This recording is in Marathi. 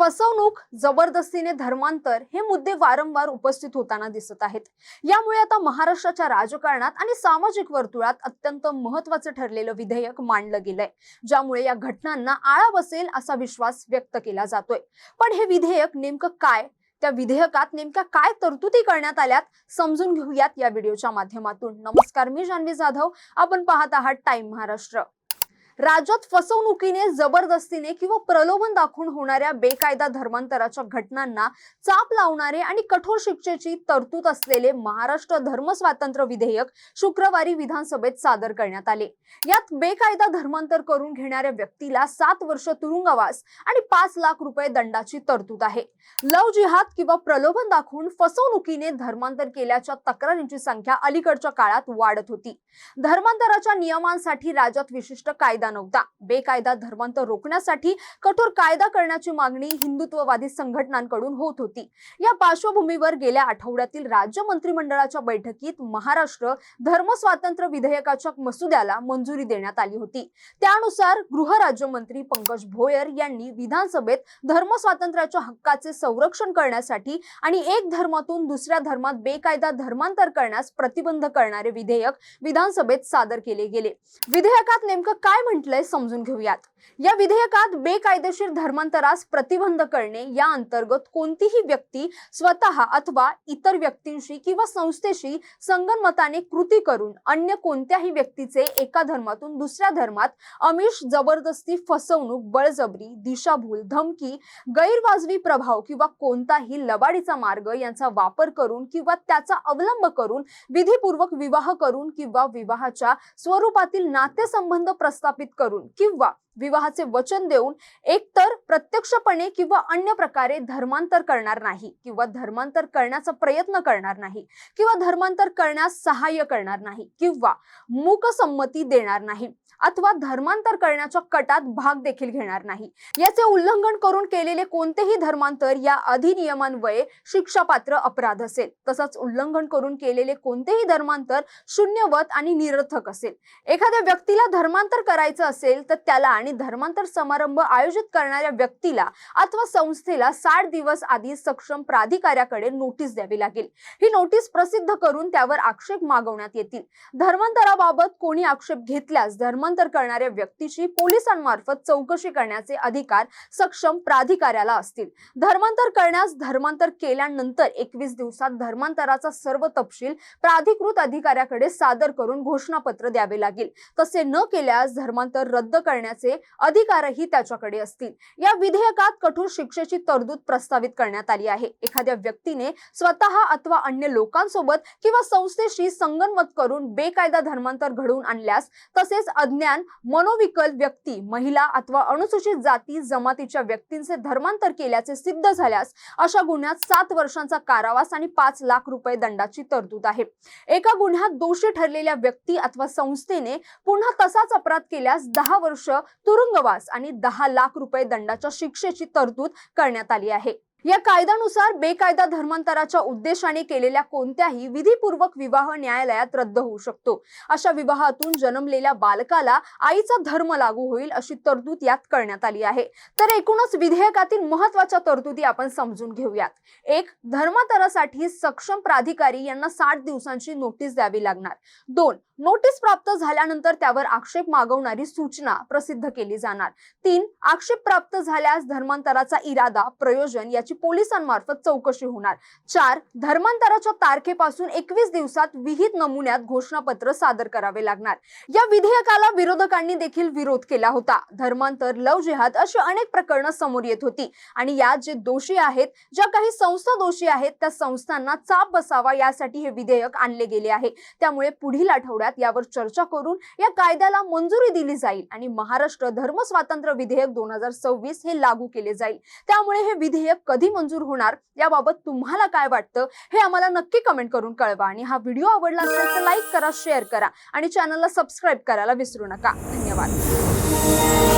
फसवणूक, जबरदस्तीने धर्मांतर हे मुद्दे वारंवार उपस्थित होताना दिसत आहेत। यामुळे आता महाराष्ट्राच्या राजकारणात आणि सामाजिक वर्तुळात अत्यंत महत्त्वाचे ठरलेलं विधेयक मांडलं गेलंय, ज्यामुळे या घटनांना आळा बसेल असा विश्वास व्यक्त केला जातोय। पण हे विधेयक नेमकं काय, त्या विधेयकात नेमक्या काय तरतुदी करण्यात आल्यात, समजून घेऊयात या व्हिडिओच्या माध्यमातून। नमस्कार, मी जान्हवी जाधव, आपण पाहत आहात टाइम महाराष्ट्र। राज्यात फसवणुकीने, जबरदस्तीने किंवा प्रलोभन दाखवून होणाऱ्या बेकायदा धर्मांतराच्या घटनांना चाप लावणारे आणि कठोर शिक्षेची तरतूद असलेले महाराष्ट्र धर्मस्वातंत्र्य विधेयक शुक्रवारी विधानसभेत सादर करण्यात आले। यात बेकायदा धर्मांतर करून घेणाऱ्या व्यक्तीला 7 वर्ष तुरुंगवास आणि 5 लाख रुपये दंडाची तरतूद आहे। लव जिहाद किंवा प्रलोभन दाखवून फसवणुकीने धर्मांतर केल्याच्या तक्रारींची संख्या अलीकडच्या काळात वाढत होती। धर्मांतराच्या नियमांसाठी राज्यात विशिष्ट कायदा नव्हता। बेकायदा धर्मांतर रोखण्यासाठी कठोर कायदा करण्याची मागणी हिंदुत्ववादी संघटनांकडून होत होती। या पार्श्वभूमीवर गेल्या आठवड्यातील राज्य मंत्रिमंडळाच्या बैठकीत महाराष्ट्र धर्मस्वातंत्र्य विधेयकाच्या मसुद्याला मंजुरी देण्यात आली होती। त्यानुसार गृह राज्यमंत्री पंकज भोयर यांनी विधानसभेत धर्मस्वातंत्र्याच्या हक्काचे संरक्षण करण्यासाठी आणि एक धर्मातून दुसऱ्या धर्मात बेकायदा धर्मांतर करण्यास प्रतिबंध करणारे विधेयक विधानसभेत सादर केले गेले। विधेयकात नेमकं काय म्हटलंय समजून घेऊयात। या विधेयकात बेकायदेशीर धर्मांतरास प्रतिबंध करणे या अंतर्गत कोणतीही व्यक्ती स्वतः अथवा इतर व्यक्तींशी किंवा संस्थेशी संगनमताने कृती करून अन्य कोणत्याही व्यक्तीचे एका धर्मातून दुसऱ्या धर्मात आमिष, जबरदस्ती, फसवणूक, बळजबरी, दिशाभूल, धमकी, गैरवाजवी प्रभाव किंवा कोणताही लबाडीचा मार्ग यांचा वापर करून किंवा त्याचा अवलंब करून विधीपूर्वक विवाह करून किंवा विवाहाच्या स्वरूपातील नातेसंबंध प्रस्थापित करून किंवा विवाहाचे वचन देऊन एकतर प्रत्यक्षपणे किंवा अन्य प्रकारे धर्मांतर करणार नाही किंवा धर्मांतर करण्याचा प्रयत्न करणार नाही किंवा धर्मांतर करण्यास सहाय्य करणार नाही किंवा मूकसंमती देणार नाही अथवा धर्मांतर करण्याच्या कटात भाग देखील घेणार नाही। याचे उल्लंघन करून केलेले कोणतेही धर्मांतर या अधिनियमान्वये शिक्षापात्र अपराध असेल। तसंच उल्लंघन करून केलेले कोणतेही धर्मांतर शून्यवत आणि निरर्थक असेल। एखाद्या व्यक्तीला धर्मांतर करायचं असेल तर त्याला आणि धर्मांतर समारंभ आयोजित करणाऱ्या व्यक्तीला अथवा संस्थेला 60 दिवस आधी सक्षम प्राधिकाऱ्याकडे नोटीस द्यावी लागेल। ही नोटीस प्रसिद्ध करून त्यावर आक्षेप मागवण्यात येतील। धर्मांतराबाबत कोणी आक्षेप घेतल्यास धर्मांतर करणाऱ्या व्यक्तीची पोलिसांमार्फत चौकशी करण्याचे अधिकार सक्षम प्राधिकाऱ्याला असतील। धर्मांतर करण्यास धर्मांतर केल्यानंतर 21 दिवसात धर्मांतराचा सर्व तपशील प्राधिकृत अधिकाऱ्याकडे सादर करून घोषणापत्र द्यावे लागेल। तसे न केल्यास धर्मांतर रद्द करण्याचे अधिकारही त्याच्याकडे असतील। या विधेयकात कठोर शिक्षेची तरतूद प्रस्तावित करण्यात आली आहे। एखाद्या व्यक्तीने स्वतः अथवा अन्य लोकांसोबत किंवा संस्थेशी संगनमत करून बेकायदा धर्मांतर घडवून आणल्यास तसेच अज्ञान, मनोविकल व्यक्ती, महिला अथवा अनुसूचित जाती जमातीच्या व्यक्तींचे धर्मांतर केल्याचे सिद्ध झाल्यास अशा गुन्ह्यात 7 वर्षांचा कारावास आणि 5 लाख रुपये दंडाची तरतूद आहे। एका गुन्ह्यात दोषी ठरलेल्या व्यक्ती अथवा संस्थेने पुन्हा तसाच अपराध केल्यास 10 वर्ष तुरुंगवास आणि 10 लाख रुपये दंडाच्या शिक्षेची तरतूद करण्यात आली आहे। या कायद्यानुसार बेकायदा धर्मांतराच्या उद्देशाने केलेल्या कोणत्याही विधीपूर्वक विवाह न्यायालयात रद्द होऊ शकतो। अशा विवाहातून जन्मलेल्या बालकाला आईचा धर्म लागू होईल अशी तरतूद यात करण्यात आली आहे। तर एकूणच विधेयकातील महत्त्वाच्या तरतुदी आपण समजून घेऊयात। 1. धर्मांतरासाठी सक्षम प्राधिकारी यांना 60 दिवसांची नोटीस द्यावी लागणार। 2. नोटीस प्राप्त झाल्यानंतर त्यावर आक्षेप मागवणारी सूचना प्रसिद्ध केली जाणार। 3. आक्षेप प्राप्त झाल्यास धर्मांतराचा इरादा, प्रयोजन याची पोलिसांमार्फत चौकशी होणार। 4. धर्मांतराच्या तारखेपासून 21 दिवसात विहित नमुन्यात घोषणापत्र सादर करावे लागणार। या विधेयकाला विरोधकांनी देखील विरोध केला होता। धर्मांतर, लव जिहाद अशी अनेक प्रकरणं समोर येत होती आणि यात जे दोषी आहेत, ज्या काही संस्था दोषी आहेत, त्या संस्थांना चाप बसावा यासाठी हे विधेयक आणले गेले आहे। त्यामुळे पुढील आठवड्यात यावर चर्चा करून या कायद्याला मंजुरी दिली जाईल आणि महाराष्ट्र धर्मस्वातंत्र्य विधेयक 2026 हे लागू केले जाईल। त्यामुळे हे विधेयक कधी मंजूर होणार याबाबत तुम्हाला काय वाटतं हे आम्हाला नक्की कमेंट करून कळवा आणि हा व्हिडिओ आवडला असेल तर लाईक करा, शेअर करा आणि चॅनलला सबस्क्राइब करायला विसरू नका। धन्यवाद।